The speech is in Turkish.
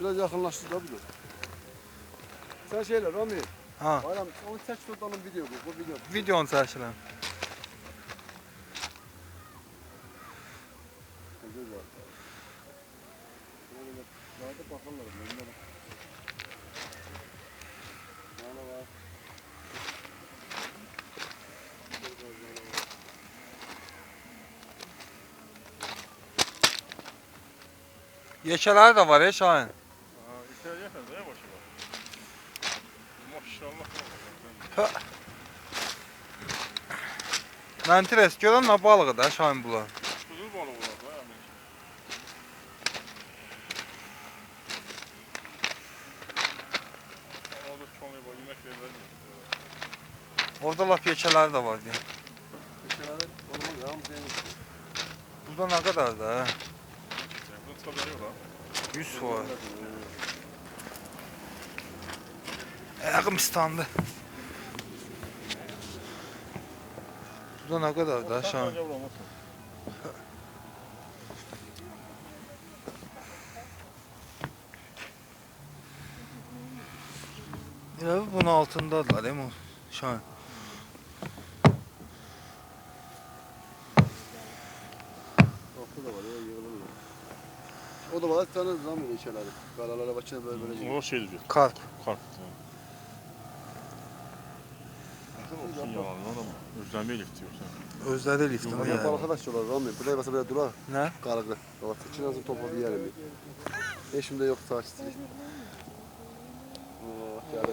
Biraz yakınlaştır da bunu. Sen şeyler Rami. Ha. Bayram onu çək şuradan video bu video. Videonu çəkirəm. Güzel. Nerede bakarlar bunlar. Bana bak. Yekələri də var Şahin. İçeri yakın ne başı var? Maşallah. Mentres görən nə balığı da Şahin bunlar. Kuzu balığı var da yani. Orada çoğunluğu var, yemek verirler. Orada laf yekələri də var deyə. Şeyler olmaz ya. Burada nə qədər də? Bunun tabiri yok lan. 100 var. Ayağım istandı. Burada nə qədər də Şahin? Ya bunun altındadılar değil mi Şahin? Ortada var ya yığılır. O da var tanır Rami şeyleri. Karalara başına böyle. O şey diyor. Karp. Karp. Olsun yalan adam. Özlemi elif diyorsun. Özləri liftimi Ama yani. balık arkadaşlar Rami. Buraya basa böyle durar. Nə? Kalıklı. Bak için azın topu bir yerim. Eşimde yok taşçı. Oh, geldi.